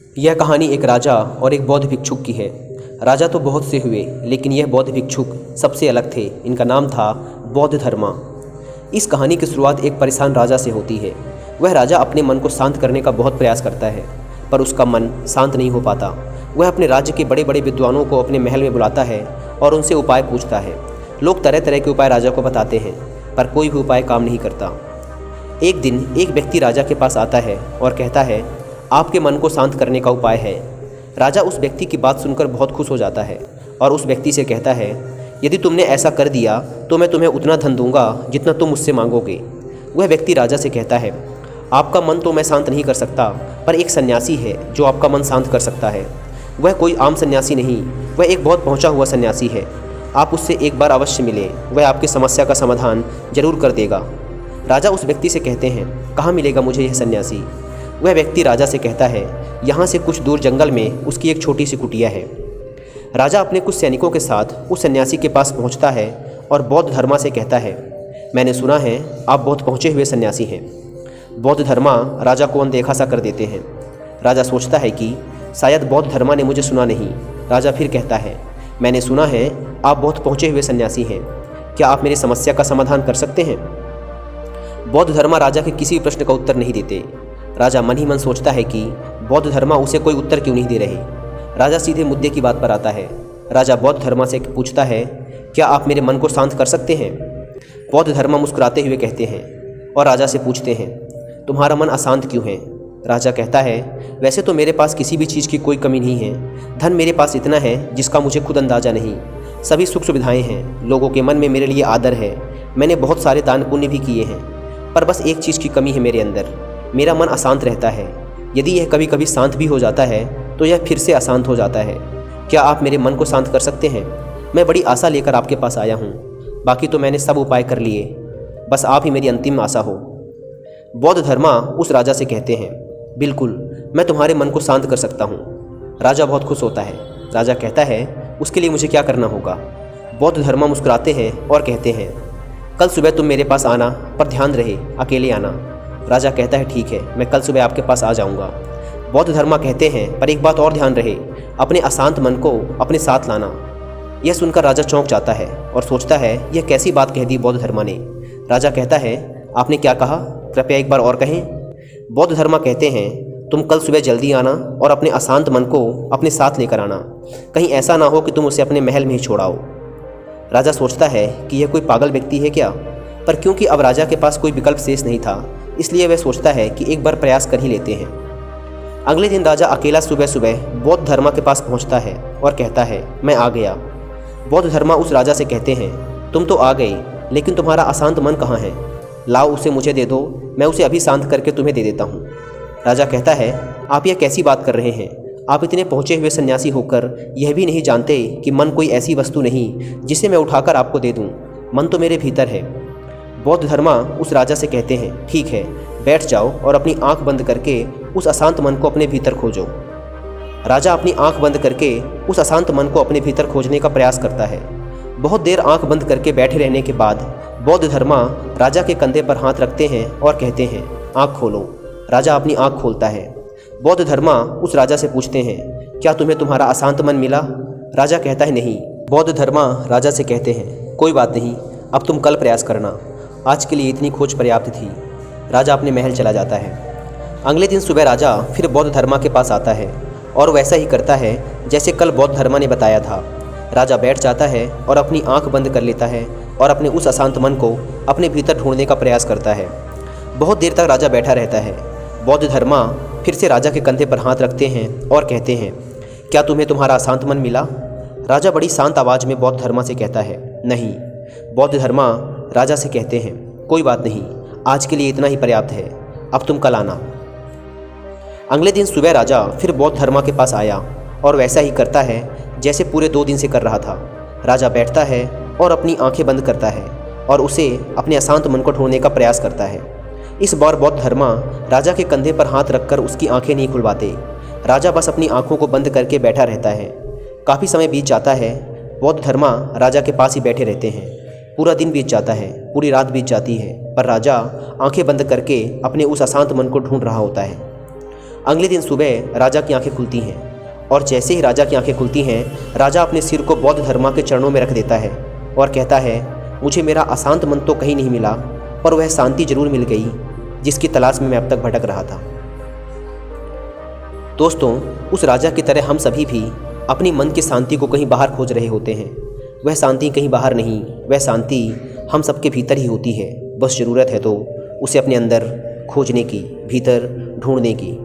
यह कहानी एक राजा और एक बौद्ध भिक्षुक की है। राजा तो बहुत से हुए, लेकिन यह बौद्ध भिक्षुक सबसे अलग थे। इनका नाम था बौद्ध धर्मा। इस कहानी की शुरुआत एक परेशान राजा से होती है। वह राजा अपने मन को शांत करने का बहुत प्रयास करता है, पर उसका मन शांत नहीं हो पाता। वह अपने राज्य के बड़े बड़े विद्वानों को अपने महल में बुलाता है और उनसे उपाय पूछता है। लोग तरह तरह के उपाय राजा को बताते हैं, पर कोई भी उपाय काम नहीं करता। एक दिन एक व्यक्ति राजा के पास आता है और कहता है, आपके मन को शांत करने का उपाय है। राजा उस व्यक्ति की बात सुनकर बहुत खुश हो जाता है और उस व्यक्ति से कहता है, यदि तुमने ऐसा कर दिया तो मैं तुम्हें उतना धन दूंगा जितना तुम मुझसे मांगोगे। वह व्यक्ति राजा से कहता है, आपका मन तो मैं शांत नहीं कर सकता, पर एक सन्यासी है जो आपका मन शांत कर सकता है। वह कोई आम सन्यासी नहीं, वह एक बहुत पहुंचा हुआ सन्यासी है। आप उससे एक बार अवश्य मिलें, वह आपकी समस्या का समाधान जरूर कर देगा। राजा उस व्यक्ति से कहते हैं, कहाँ मिलेगा मुझे यह सन्यासी? वह व्यक्ति राजा से कहता है, यहाँ से कुछ दूर जंगल में उसकी एक छोटी सी कुटिया है। राजा अपने कुछ सैनिकों के साथ उस सन्यासी के पास पहुँचता है और बौद्ध धर्मा से कहता है, मैंने सुना है आप बहुत पहुँचे हुए सन्यासी हैं। बौद्ध धर्मा राजा को अनदेखा सा कर देते हैं। राजा सोचता है कि शायद बौद्ध धर्मा ने मुझे सुना नहीं। राजा फिर कहता है, मैंने सुना है आप बहुत पहुँचे हुए सन्यासी हैं, क्या आप मेरी समस्या का समाधान कर सकते हैं? बौद्ध धर्मा राजा के किसी प्रश्न का उत्तर नहीं देते। राजा मन ही मन सोचता है कि बौद्ध धर्मा उसे कोई उत्तर क्यों नहीं दे रहे। राजा सीधे मुद्दे की बात पर आता है। राजा बौद्ध धर्मा से पूछता है, क्या आप मेरे मन को शांत कर सकते हैं? बौद्ध धर्मा मुस्कुराते हुए कहते हैं और राजा से पूछते हैं, तुम्हारा मन अशांत क्यों है? राजा कहता है, वैसे तो मेरे पास किसी भी चीज़ की कोई कमी नहीं है। धन मेरे पास इतना है जिसका मुझे खुद अंदाज़ा नहीं। सभी सुख सुविधाएँ हैं, लोगों के मन में मेरे लिए आदर है। मैंने बहुत सारे दान पुण्य भी किए हैं, पर बस एक चीज़ की कमी है मेरे अंदर, मेरा मन अशांत रहता है। यदि यह कभी कभी शांत भी हो जाता है तो यह फिर से अशांत हो जाता है। क्या आप मेरे मन को शांत कर सकते हैं? मैं बड़ी आशा लेकर आपके पास आया हूँ। बाकी तो मैंने सब उपाय कर लिए, बस आप ही मेरी अंतिम आशा हो। बौद्ध धर्मा उस राजा से कहते हैं, बिल्कुल मैं तुम्हारे मन को शांत कर सकता हूँ। राजा बहुत खुश होता है। राजा कहता है, उसके लिए मुझे क्या करना होगा? बौद्ध धर्मा मुस्कुराते हैं और कहते हैं, कल सुबह तुम मेरे पास आना, पर ध्यान रहे अकेले आना। राजा कहता है, ठीक है, मैं कल सुबह आपके पास आ जाऊंगा। बौद्ध धर्मा कहते हैं, पर एक बात और ध्यान रहे, अपने अशांत मन को अपने साथ लाना। यह सुनकर राजा चौंक जाता है और सोचता है, यह कैसी बात कह दी बौद्ध धर्मा ने। राजा कहता है, आपने क्या कहा? कृपया एक बार और कहें। बौद्ध धर्मा कहते हैं, तुम कल सुबह जल्दी आना और अपने अशांत मन को अपने साथ लेकर आना। कहीं ऐसा ना हो कि तुम उसे अपने महल में ही छोड़ाओ। राजा सोचता है कि यह कोई पागल व्यक्ति है क्या, पर क्योंकि अब राजा के पास कोई विकल्प शेष नहीं था, इसलिए वह सोचता है कि एक बार प्रयास कर ही लेते हैं। अगले दिन राजा अकेला सुबह सुबह बौद्ध धर्मा के पास पहुंचता है और कहता है, मैं आ गया। बौद्ध धर्मा उस राजा से कहते हैं, तुम तो आ गए, लेकिन तुम्हारा अशांत मन कहाँ है? लाओ उसे मुझे दे दो, मैं उसे अभी शांत करके तुम्हें दे देता हूँ। राजा कहता है, आप यह कैसी बात कर रहे हैं? आप इतने पहुँचे हुए सन्यासी होकर यह भी नहीं जानते कि मन कोई ऐसी वस्तु नहीं जिसे मैं उठाकर आपको दे दूँ। मन तो मेरे भीतर है। बौद्ध धर्मा उस राजा से कहते हैं, ठीक है, बैठ जाओ और अपनी आंख बंद करके उस अशांत मन को अपने भीतर खोजो। राजा अपनी आंख बंद करके उस अशांत मन को अपने भीतर खोजने का प्रयास करता है। बहुत देर आंख बंद करके बैठे रहने के बाद बौद्ध धर्मा राजा के कंधे पर हाथ रखते हैं और कहते हैं, आंख खोलो। राजा अपनी आंख खोलता है। बौद्ध धर्मा उस राजा से पूछते हैं, क्या तुम्हें तुम्हारा अशांत मन मिला? राजा कहता है, नहीं। बौद्ध धर्मा राजा से कहते हैं, कोई बात नहीं, अब तुम कल प्रयास करना, आज के लिए इतनी खोज पर्याप्त थी। राजा अपने महल चला जाता है। अगले दिन सुबह राजा फिर बौद्ध धर्मा के पास आता है और वैसा ही करता है जैसे कल बौद्ध धर्मा ने बताया था। राजा बैठ जाता है और अपनी आंख बंद कर लेता है और अपने उस अशांत मन को अपने भीतर ढूंढने का प्रयास करता है। बहुत देर तक राजा बैठा रहता है। बौद्ध धर्मा फिर से राजा के कंधे पर हाथ रखते हैं और कहते हैं, क्या तुम्हें तुम्हारा अशांत मन मिला? राजा बड़ी शांत आवाज़ में बौद्ध धर्मा से कहता है, नहीं। बौद्ध धर्मा राजा से कहते हैं, कोई बात नहीं, आज के लिए इतना ही पर्याप्त है, अब तुम कल आना। अगले दिन सुबह राजा फिर बौद्ध धर्मा के पास आया और वैसा ही करता है जैसे पूरे 2 दिन से कर रहा था। राजा बैठता है और अपनी आंखें बंद करता है और उसे अपने अशांत मन को ढूंढने का प्रयास करता है। इस बार बौद्ध धर्मा राजा के कंधे पर हाथ रखकर उसकी आंखें नहीं खुलवाते। राजा बस अपनी आंखों को बंद करके बैठा रहता है। काफ़ी समय बीत जाता है। बौद्ध धर्मा राजा के पास ही बैठे रहते हैं। पूरा दिन बीत जाता है, पूरी रात बीत जाती है, पर राजा आंखें बंद करके अपने उस अशांत मन को ढूंढ रहा होता है। अगले दिन सुबह राजा की आंखें खुलती हैं और जैसे ही राजा की आंखें खुलती हैं, राजा अपने सिर को बौद्ध धर्मा के चरणों में रख देता है और कहता है, मुझे मेरा अशांत मन तो कहीं नहीं मिला, पर वह शांति जरूर मिल गई जिसकी तलाश में मैं अब तक भटक रहा था। दोस्तों, उस राजा की तरह हम सभी भी अपनी मन की शांति को कहीं बाहर खोज रहे होते हैं। वह शांति कहीं बाहर नहीं, वह शांति हम सबके भीतर ही होती है। बस ज़रूरत है तो उसे अपने अंदर खोजने की, भीतर ढूंढने की।